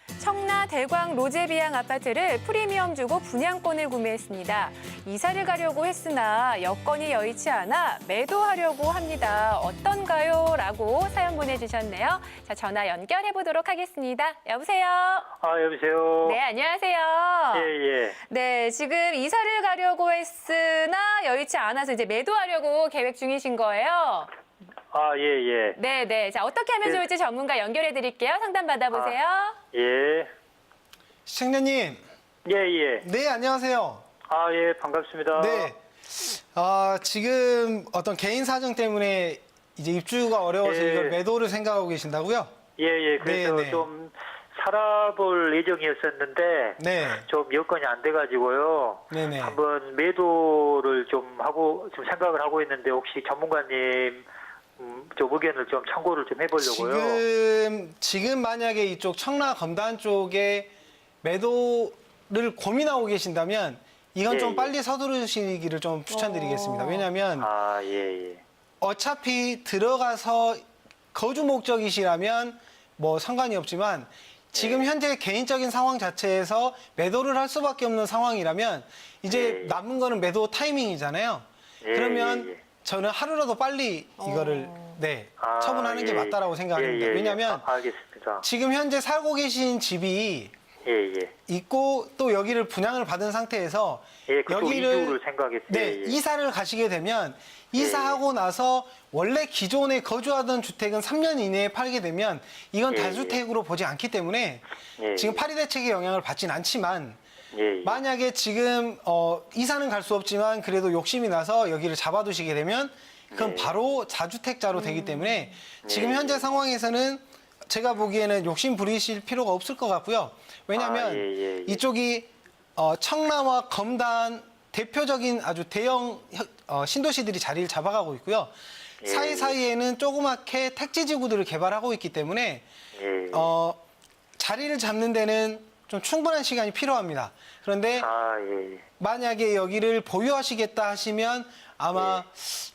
청라 대광 로제비앙 아파트를 프리미엄 주고 분양권을 구매했습니다. 이사를 가려고 했으나 여건이 여의치 않아 매도하려고 합니다. 어떤가요? 라고 사연 보내주셨네요. 자, 전화 연결해 보도록 하겠습니다. 여보세요? 여보세요? 네, 안녕하세요. 예. 네, 지금 이사를 가려고 했으나 여의치 않아서 이제 매도하려고 계획 중이신 거예요? 예. 네. 자, 어떻게 하면 네. 좋을지 전문가 연결해 드릴게요. 상담 받아보세요. 예. 시청자님, 예. 네, 안녕하세요. 예, 반갑습니다. 네. 지금 어떤 개인 사정 때문에 이제 입주가 어려워서 예. 이걸 매도를 생각하고 계신다고요? 예. 그래서 네. 좀 살아볼 예정이었었는데, 네. 좀 여건이 안 돼가지고요. 네네. 한번 매도를 좀 생각을 하고 있는데, 혹시 전문가님, 좀 의견을 좀 참고를 좀 해보려고요. 지금 만약에 이쪽 청라 검단 쪽에 매도를 고민하고 계신다면 이건 예, 좀 예. 빨리 서두르시기를 좀 추천드리겠습니다. 왜냐하면 예. 어차피 들어가서 거주 목적이시라면 뭐 상관이 없지만 지금 현재 개인적인 상황 자체에서 매도를 할 수밖에 없는 상황이라면 이제 예. 남은 거는 매도 타이밍이잖아요. 예, 그러면 예. 저는 하루라도 빨리 이거를 처분하는 게 맞다라고 생각합니다. 예. 왜냐하면 알겠습니다. 지금 현재 살고 계신 집이 예. 있고 또 여기를 분양을 받은 상태에서 그쪽 이주를 생각했어요. 네, 예. 이사를 가시게 되면 이사하고 나서 원래 기존에 거주하던 주택은 3년 이내에 팔게 되면 이건 예, 다주택으로 보지 않기 때문에 예. 지금 파리 대책의 영향을 받진 않지만 예. 만약에 지금 이사는 갈 수 없지만 그래도 욕심이 나서 여기를 잡아두시게 되면 그건 바로 자주택자로 되기 때문에 지금 현재 상황에서는 제가 보기에는 욕심 부리실 필요가 없을 것 같고요. 왜냐하면 예. 이쪽이 청라와 검단 대표적인 아주 대형 신도시들이 자리를 잡아가고 있고요. 예. 사이사이에는 조그맣게 택지지구들을 개발하고 있기 때문에 예. 자리를 잡는 데는 좀 충분한 시간이 필요합니다. 그런데 예. 만약에 여기를 보유하시겠다 하시면 아마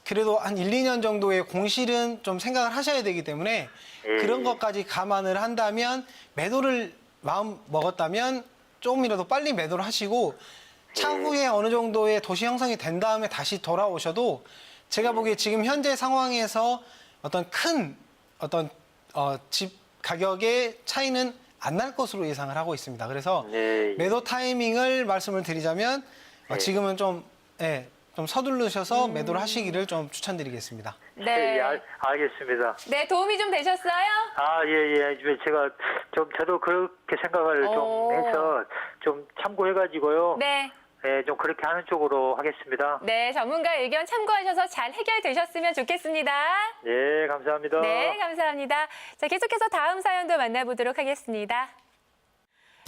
그래도 한 1, 2년 정도의 공실은 좀 생각을 하셔야 되기 때문에 그런 것까지 감안을 한다면 매도를 마음 먹었다면 조금이라도 빨리 매도를 하시고 차후에 어느 정도의 도시 형성이 된 다음에 다시 돌아오셔도 제가 보기에 지금 현재 상황에서 어떤 큰 집 가격의 차이는 안 날 것으로 예상을 하고 있습니다. 그래서 매도 타이밍을 말씀을 드리자면 지금은 좀 서두르셔서 매도를 하시기를 좀 추천드리겠습니다. 네. 알겠습니다. 네, 도움이 좀 되셨어요? 예. 제가 저도 그렇게 생각을 좀 해서 좀 참고해가지고요. 네. 좀 그렇게 하는 쪽으로 하겠습니다. 네, 전문가 의견 참고하셔서 잘 해결되셨으면 좋겠습니다. 네, 감사합니다. 네, 감사합니다. 자, 계속해서 다음 사연도 만나보도록 하겠습니다.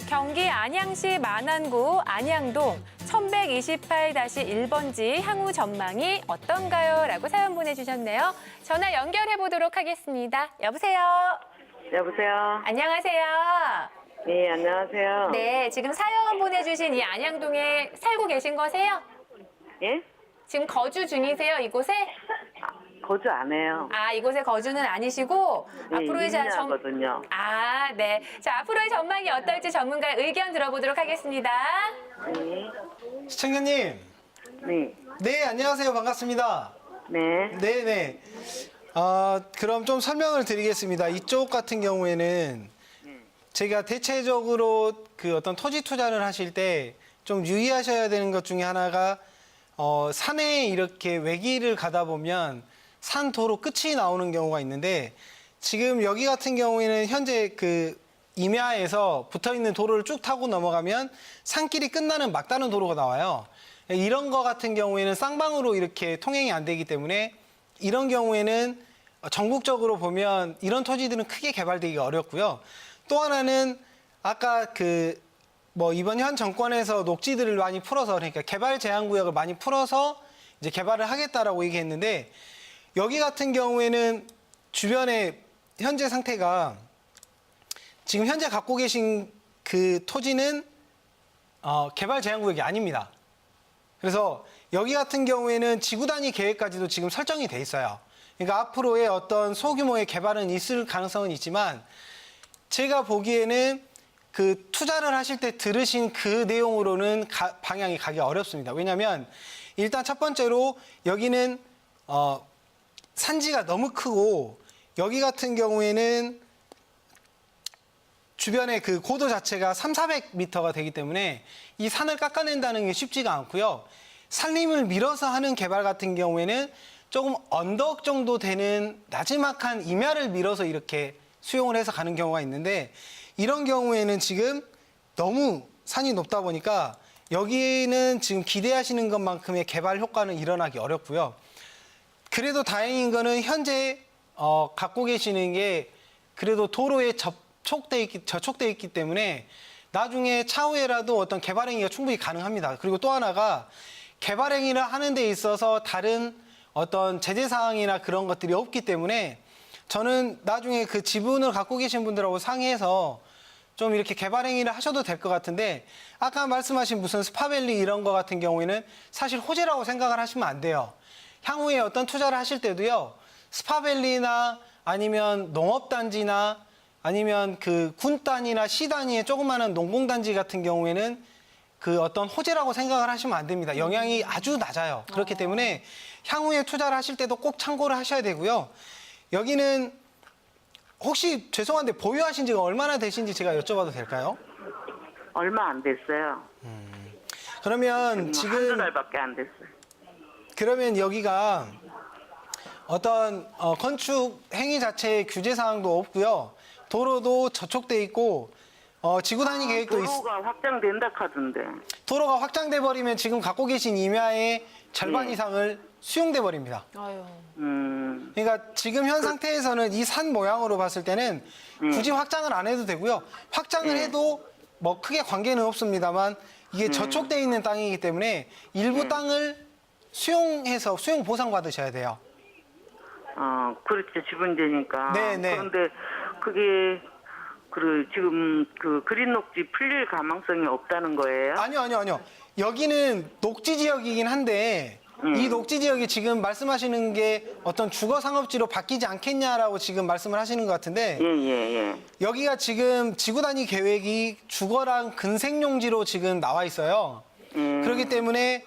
경기 안양시 만안구 안양동 1128-1번지 향후 전망이 어떤가요? 라고 사연 보내주셨네요. 전화 연결해 보도록 하겠습니다. 여보세요? 여보세요? 안녕하세요? 네, 안녕하세요. 네, 지금 사연 보내주신 이 안양동에 살고 계신 거세요? 예? 지금 거주 중이세요, 이곳에? 거주 안 해요. 이곳에 거주는 아니시고 앞으로의 이민하거든요. 네. 자, 앞으로의 전망이 어떨지 전문가의 의견 들어보도록 하겠습니다. 네. 시청자님, 네. 네, 안녕하세요. 반갑습니다. 네. 네네. 그럼 좀 설명을 드리겠습니다. 이쪽 같은 경우에는 제가 대체적으로 그 어떤 토지 투자를 하실 때 좀 유의하셔야 되는 것 중에 하나가 산에 이렇게 외길을 가다 보면 산 도로 끝이 나오는 경우가 있는데 지금 여기 같은 경우에는 현재 그 임야에서 붙어 있는 도로를 쭉 타고 넘어가면 산길이 끝나는 막다른 도로가 나와요. 이런 거 같은 경우에는 쌍방으로 이렇게 통행이 안 되기 때문에 이런 경우에는 전국적으로 보면 이런 토지들은 크게 개발되기가 어렵고요. 또 하나는 아까 이번 현 정권에서 녹지들을 많이 풀어서 그러니까 개발 제한 구역을 많이 풀어서 이제 개발을 하겠다라고 얘기했는데 여기 같은 경우에는 주변에 현재 상태가 지금 현재 갖고 계신 그 토지는 개발 제한 구역이 아닙니다. 그래서 여기 같은 경우에는 지구 단위 계획까지도 지금 설정이 돼 있어요. 그러니까 앞으로의 어떤 소규모의 개발은 있을 가능성은 있지만 제가 보기에는 그 투자를 하실 때 들으신 그 내용으로는 방향이 가기 어렵습니다. 왜냐하면 일단 첫 번째로 여기는 산지가 너무 크고 여기 같은 경우에는 주변의 그 고도 자체가 300~400m가 되기 때문에 이 산을 깎아낸다는 게 쉽지가 않고요. 산림을 밀어서 하는 개발 같은 경우에는 조금 언덕 정도 되는 나지막한 임야를 밀어서 이렇게 수용을 해서 가는 경우가 있는데 이런 경우에는 지금 너무 산이 높다 보니까 여기는 지금 기대하시는 것만큼의 개발 효과는 일어나기 어렵고요. 그래도 다행인 거는 현재 갖고 계시는 게 그래도 도로에 저촉돼 있기 때문에 나중에 차후에라도 어떤 개발 행위가 충분히 가능합니다. 그리고 또 하나가 개발 행위를 하는 데 있어서 다른 어떤 제재 사항이나 그런 것들이 없기 때문에 저는 나중에 그 지분을 갖고 계신 분들하고 상의해서 좀 이렇게 개발 행위를 하셔도 될 것 같은데 아까 말씀하신 무슨 스파밸리 이런 거 같은 경우에는 사실 호재라고 생각을 하시면 안 돼요. 향후에 어떤 투자를 하실 때도요. 스파밸리나 아니면 농업단지나 아니면 그 군단이나 시단위의 조그마한 농공단지 같은 경우에는 그 어떤 호재라고 생각을 하시면 안 됩니다. 영향이 아주 낮아요. 그렇기 때문에 향후에 투자를 하실 때도 꼭 참고를 하셔야 되고요. 여기는 혹시 죄송한데 보유하신 지가 얼마나 되신지 제가 여쭤봐도 될까요? 얼마 안 됐어요. 그러면 지금 한두 달밖에 안 됐어요. 그러면 여기가 어떤 건축 행위 자체의 규제 사항도 없고요. 도로도 저촉돼 있고 지구 단위 계획도 도로가 확장된다 하던데. 도로가 확장돼 버리면 지금 갖고 계신 임야의 절반 네. 이상을 수용돼 버립니다. 아유. 그러니까 지금 현 상태에서는 이 산 모양으로 봤을 때는 굳이 확장을 안 해도 되고요. 확장을 해도 뭐 크게 관계는 없습니다만 이게 저촉돼 있는 땅이기 때문에 일부 땅을 수용해서 수용 보상 받으셔야 돼요. 그렇죠. 지분제니까. 네, 네. 그런데 그게 지금 그 그린 녹지 풀릴 가망성이 없다는 거예요? 아니요. 여기는 녹지 지역이긴 한데 이 녹지 지역이 지금 말씀하시는 게 어떤 주거 상업지로 바뀌지 않겠냐라고 지금 말씀을 하시는 것 같은데 예. 여기가 지금 지구 단위 계획이 주거랑 근생용지로 지금 나와 있어요. 그렇기 때문에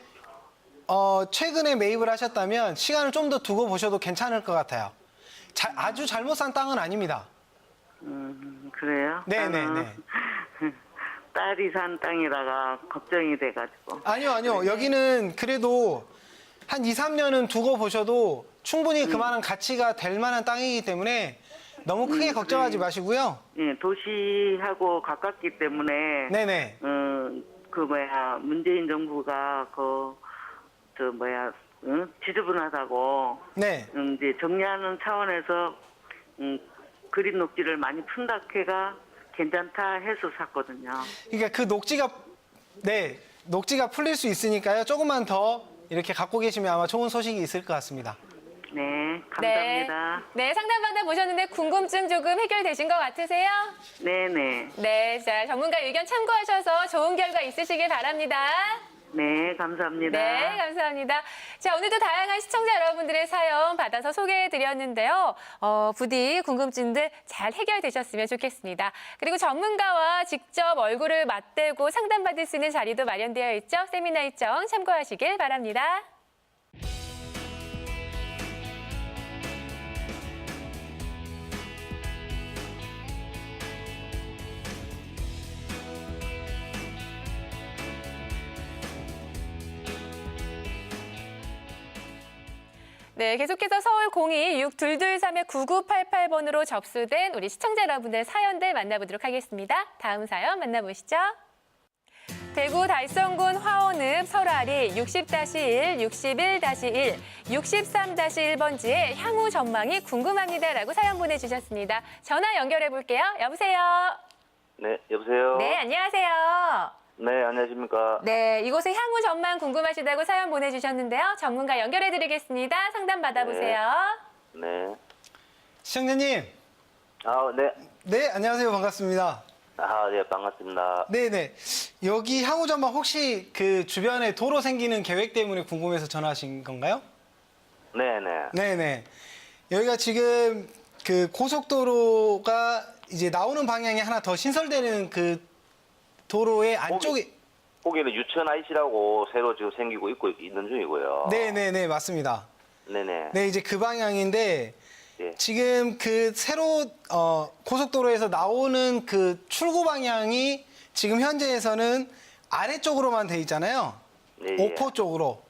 최근에 매입을 하셨다면 시간을 좀 더 두고 보셔도 괜찮을 것 같아요. 아주 잘못 산 땅은 아닙니다. 그래요? 네네네. 딸이 산 땅이라가 걱정이 돼가지고. 아니요. 여기는 그래도 한 2, 3년은 두고 보셔도 충분히 그만한 가치가 될 만한 땅이기 때문에 너무 크게 걱정하지 마시고요. 예, 도시하고 가깝기 때문에. 네네. 문재인 정부가 지저분하다고. 네. 이제 정리하는 차원에서, 그린 녹지를 많이 푼다 해가 괜찮다 해서 샀거든요. 그러니까 그 녹지가 풀릴 수 있으니까요. 조금만 더 이렇게 갖고 계시면 아마 좋은 소식이 있을 것 같습니다. 네, 감사합니다. 네, 상담 받아보셨는데 궁금증 조금 해결되신 것 같으세요? 네네. 네, 자, 전문가 의견 참고하셔서 좋은 결과 있으시길 바랍니다. 네, 감사합니다. 네, 감사합니다. 자, 오늘도 다양한 시청자 여러분들의 사연 받아서 소개해드렸는데요. 부디 궁금증들 잘 해결되셨으면 좋겠습니다. 그리고 전문가와 직접 얼굴을 맞대고 상담받을 수 있는 자리도 마련되어 있죠. 세미나 일정 참고하시길 바랍니다. 네, 계속해서 서울 02-6223-9988번으로 접수된 우리 시청자 여러분들 사연들 만나보도록 하겠습니다. 다음 사연 만나보시죠. 대구 달성군 화원읍 설아리 60-1, 61-1, 63-1번지에 향후 전망이 궁금합니다라고 사연 보내주셨습니다. 전화 연결해 볼게요. 여보세요. 네, 여보세요? 네, 안녕하세요. 네, 안녕하십니까? 네, 이곳의 향후 전망 궁금하시다고 사연 보내주셨는데요. 전문가 연결해드리겠습니다. 상담 받아보세요. 네. 시청자님. 네. 네, 안녕하세요. 반갑습니다. 네, 반갑습니다. 네네. 여기 향후 전망 혹시 그 주변에 도로 생기는 계획 때문에 궁금해서 전화하신 건가요? 네네. 네네. 여기가 지금 그 고속도로가 이제 나오는 방향이 하나 더 신설되는 그 도로의 안쪽에 거기는 유천 IC라고 새로 지금 생기고 있는 중이고요. 네네네 맞습니다. 네네. 네 이제 그 방향인데 예. 지금 그 새로 고속도로에서 나오는 그 출구 방향이 지금 현재에서는 아래쪽으로만 돼 있잖아요. 예, 예. 오포 쪽으로.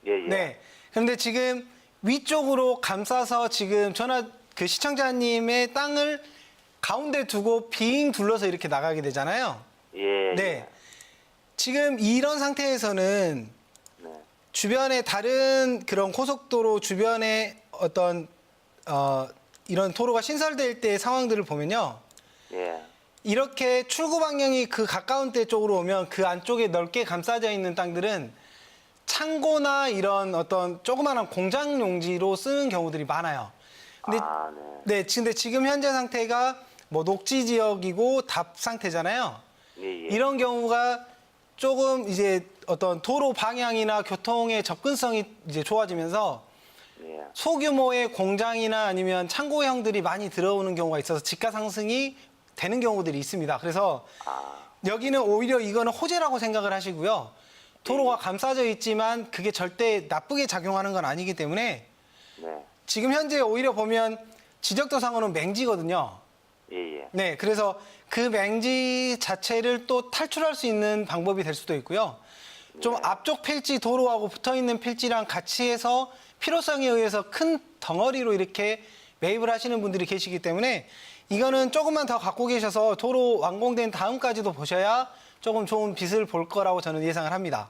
예, 예. 네. 그런데 지금 위쪽으로 감싸서 지금 그 시청자님의 땅을 가운데 두고 빙 둘러서 이렇게 나가게 되잖아요. 예. 네. 예. 지금 이런 상태에서는 네. 주변에 다른 그런 고속도로 주변에 어떤 이런 도로가 신설될 때 상황들을 보면요. 예. 이렇게 출구 방향이 그 가까운 데 쪽으로 오면 그 안쪽에 넓게 감싸져 있는 땅들은 창고나 이런 어떤 조그마한 공장 용지로 쓰는 경우들이 많아요. 근데 아, 네. 근데 지금 현재 상태가 뭐 녹지 지역이고 답 상태잖아요. 예, 예. 이런 경우가 조금 이제 어떤 도로 방향이나 교통의 접근성이 이제 좋아지면서 예. 소규모의 공장이나 아니면 창고형들이 많이 들어오는 경우가 있어서 지가 상승이 되는 경우들이 있습니다. 그래서 여기는 오히려 이거는 호재라고 생각을 하시고요. 도로가 감싸져 있지만 그게 절대 나쁘게 작용하는 건 아니기 때문에 네. 지금 현재 오히려 보면 지적도상으로는 맹지거든요. 예, 예. 네, 그래서 그 맹지 자체를 또 탈출할 수 있는 방법이 될 수도 있고요. 좀 앞쪽 필지 도로하고 붙어 있는 필지랑 같이 해서 필요성에 의해서 큰 덩어리로 이렇게 매입을 하시는 분들이 계시기 때문에 이거는 조금만 더 갖고 계셔서 도로 완공된 다음까지도 보셔야 조금 좋은 빛을 볼 거라고 저는 예상을 합니다.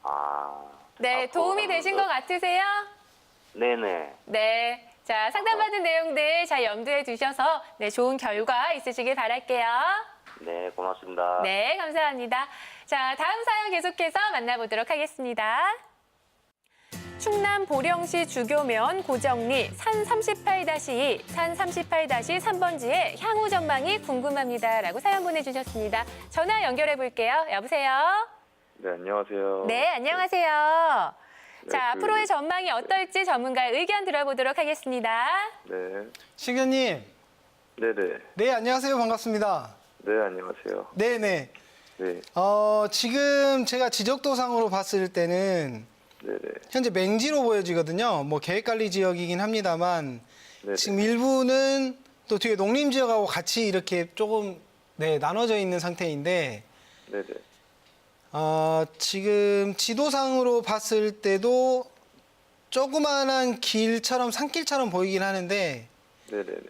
아. 네, 도움이 되신 것 같으세요? 네네. 네. 자, 상담받은 내용들 잘 염두에 두셔서 네, 좋은 결과 있으시길 바랄게요. 네, 고맙습니다. 네, 감사합니다. 자, 다음 사연 계속해서 만나보도록 하겠습니다. 충남 보령시 주교면 고정리 산 38-2, 산 38-3번지의 향후 전망이 궁금합니다라고 사연 보내주셨습니다. 전화 연결해 볼게요. 여보세요? 네, 안녕하세요. 네, 안녕하세요. 네, 자, 앞으로의 전망이 어떨지 전문가의 의견 들어보도록 하겠습니다. 네, 신교님, 네네. 네, 안녕하세요. 반갑습니다. 네, 안녕하세요. 네네. 네, 지금 제가 지적도상으로 봤을 때는 네네. 현재 맹지로 보여지거든요. 뭐 계획관리 지역이긴 합니다만 네네. 지금 일부는 또 뒤에 농림 지역하고 같이 이렇게 조금 나눠져 있는 상태인데 네네. 지금 지도상으로 봤을 때도 조그만한 길처럼 산길처럼 보이긴 하는데 네네네.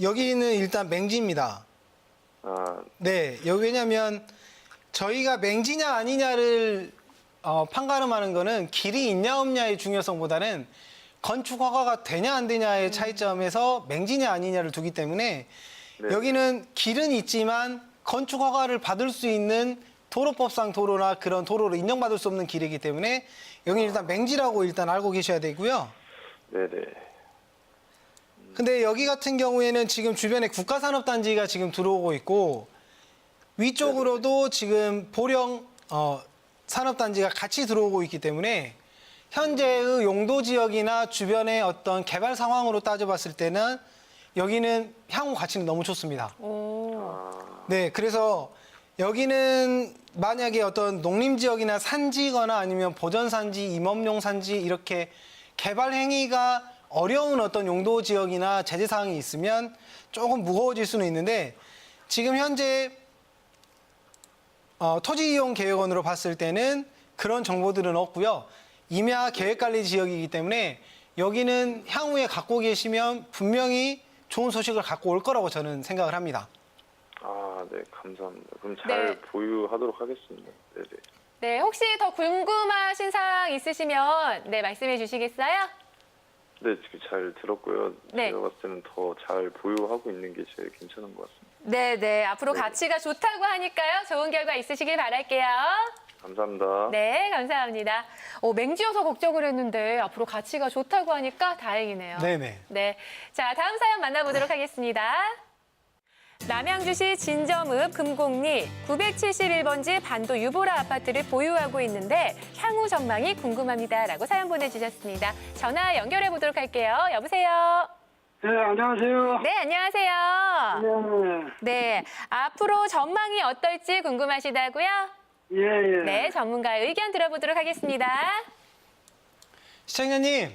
여기는 일단 맹지입니다. 아, 네, 여기 왜냐면 저희가 맹지냐 아니냐를 판가름하는 거는 길이 있냐 없냐의 중요성보다는 건축 허가가 되냐 안 되냐의 차이점에서 맹지냐 아니냐를 두기 때문에 네. 여기는 길은 있지만 건축 허가를 받을 수 있는 도로법상 도로나 그런 도로를 인정받을 수 없는 길이기 때문에 여기는 일단 맹지라고 일단 알고 계셔야 되고요. 네네. 근데 여기 같은 경우에는 지금 주변에 국가산업단지가 지금 들어오고 있고 위쪽으로도 지금 보령 산업단지가 같이 들어오고 있기 때문에 현재의 용도 지역이나 주변의 어떤 개발 상황으로 따져봤을 때는 여기는 향후 가치는 너무 좋습니다. 네, 그래서 여기는 만약에 어떤 농림 지역이나 산지거나 아니면 보전산지, 임업용 산지 이렇게 개발 행위가 어려운 어떤 용도 지역이나 제재 사항이 있으면 조금 무거워질 수는 있는데 지금 현재 토지이용계획원으로 봤을 때는 그런 정보들은 없고요. 임야 계획관리 지역이기 때문에 여기는 향후에 갖고 계시면 분명히 좋은 소식을 갖고 올 거라고 저는 생각을 합니다. 아, 네, 감사합니다. 그럼 잘 네. 보유하도록 하겠습니다. 네네. 네, 혹시 더 궁금하신 사항 있으시면 네, 말씀해 주시겠어요? 네, 지금 잘 들었고요. 네. 제가 봤을 때는 더 잘 보유하고 있는 게 제일 괜찮은 것 같습니다. 네, 네. 앞으로 네. 가치가 좋다고 하니까요. 좋은 결과 있으시길 바랄게요. 감사합니다. 네, 감사합니다. 맹지여서 걱정을 했는데 앞으로 가치가 좋다고 하니까 다행이네요. 네네. 네. 자, 다음 사연 만나보도록 하겠습니다. 남양주시 진점읍 금곡리 971번지 반도 유보라 아파트를 보유하고 있는데 향후 전망이 궁금합니다라고 사연 보내주셨습니다. 전화 연결해 보도록 할게요. 여보세요. 네, 안녕하세요. 네, 안녕하세요. 네, 앞으로 전망이 어떨지 궁금하시다고요? 예, 예. 네, 전문가의 의견 들어보도록 하겠습니다. 시청자님,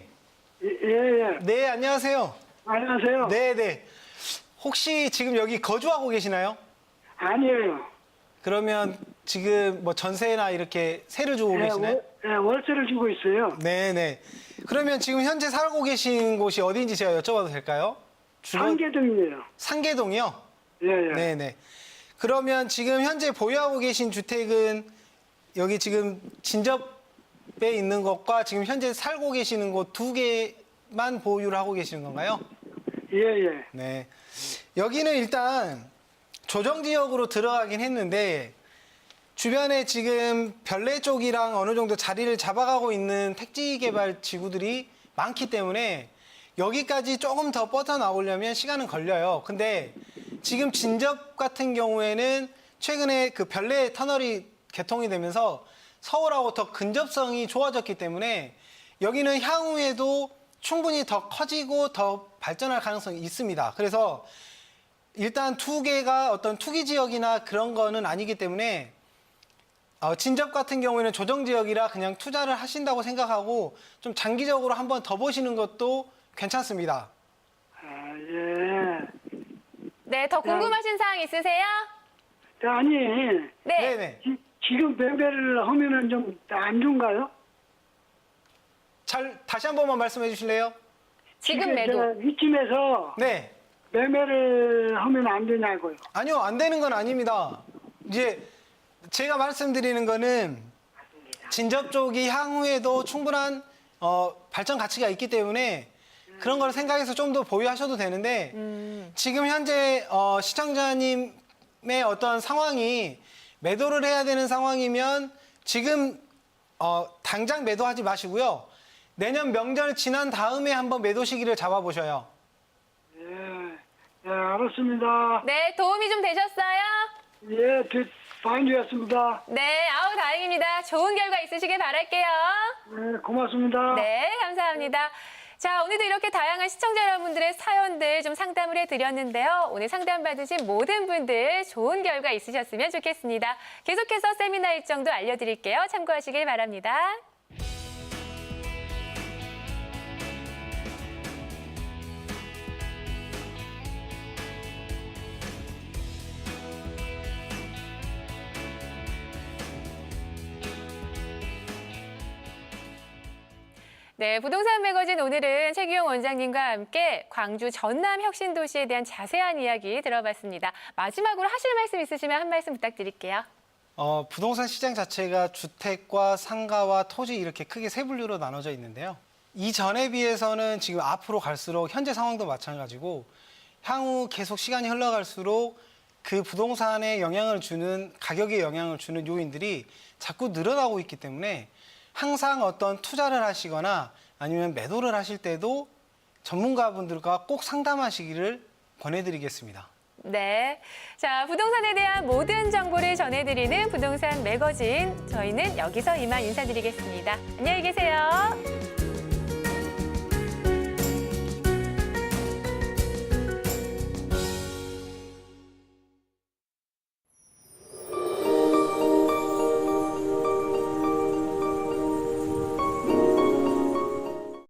예, 예. 네, 안녕하세요. 안녕하세요. 네, 네. 혹시 지금 여기 거주하고 계시나요? 아니에요. 그러면 지금 뭐 전세나 이렇게 세를 주고 계시나요? 월세를 주고 있어요. 네, 네. 그러면 지금 현재 살고 계신 곳이 어디인지 제가 여쭤봐도 될까요? 상계동이에요. 상계동이요? 예, 예. 네, 네. 그러면 지금 현재 보유하고 계신 주택은 여기 지금 진접에 있는 것과 지금 현재 살고 계시는 곳 두 개만 보유를 하고 계시는 건가요? 예, 예. 네. 여기는 일단 조정지역으로 들어가긴 했는데 주변에 지금 별내 쪽이랑 어느 정도 자리를 잡아가고 있는 택지 개발 지구들이 많기 때문에 여기까지 조금 더 뻗어나오려면 시간은 걸려요. 근데 지금 진접 같은 경우에는 최근에 그 별내 터널이 개통이 되면서 서울하고 더 근접성이 좋아졌기 때문에 여기는 향후에도 충분히 더 커지고 더 발전할 가능성이 있습니다. 그래서 일단 두 개가 어떤 투기 지역이나 그런 거는 아니기 때문에 진접 같은 경우에는 조정 지역이라 그냥 투자를 하신다고 생각하고 좀 장기적으로 한번 더 보시는 것도 괜찮습니다. 아, 예. 네, 더 궁금하신 사항 있으세요? 아니, 네. 네네. 지금 매매를 하면은 좀 안 좋은가요? 다시 한 번만 말씀해 주실래요? 지금 매도. 이쯤에서 네. 매매를 하면 안 되냐고요. 아니요, 안 되는 건 아닙니다. 이제 제가 말씀드리는 거는 진접 쪽이 향후에도 충분한 발전 가치가 있기 때문에 그런 걸 생각해서 좀 더 보유하셔도 되는데 지금 현재 시청자님의 어떤 상황이 매도를 해야 되는 상황이면 지금 당장 매도하지 마시고요. 내년 명절 지난 다음에 한번 매도 시기를 잡아보셔요. 예, 예, 알았습니다. 네, 도움이 좀 되셨어요? 예, 많이 되었습니다. 네, 아우 다행입니다. 좋은 결과 있으시길 바랄게요. 네, 고맙습니다. 네, 감사합니다. 자, 오늘도 이렇게 다양한 시청자 여러분들의 사연들 좀 상담을 해드렸는데요. 오늘 상담 받으신 모든 분들 좋은 결과 있으셨으면 좋겠습니다. 계속해서 세미나 일정도 알려드릴게요. 참고하시길 바랍니다. 네, 부동산 매거진 오늘은 최기용 원장님과 함께 광주 전남 혁신도시에 대한 자세한 이야기 들어봤습니다. 마지막으로 하실 말씀 있으시면 한 말씀 부탁드릴게요. 부동산 시장 자체가 주택과 상가와 토지 이렇게 크게 세 분류로 나눠져 있는데요. 이전에 비해서는 지금 앞으로 갈수록 현재 상황도 마찬가지고 향후 계속 시간이 흘러갈수록 그 부동산에 영향을 주는 가격에 영향을 주는 요인들이 자꾸 늘어나고 있기 때문에 항상 어떤 투자를 하시거나 아니면 매도를 하실 때도 전문가분들과 꼭 상담하시기를 권해드리겠습니다. 네. 자, 부동산에 대한 모든 정보를 전해드리는 부동산 매거진. 저희는 여기서 이만 인사드리겠습니다. 안녕히 계세요.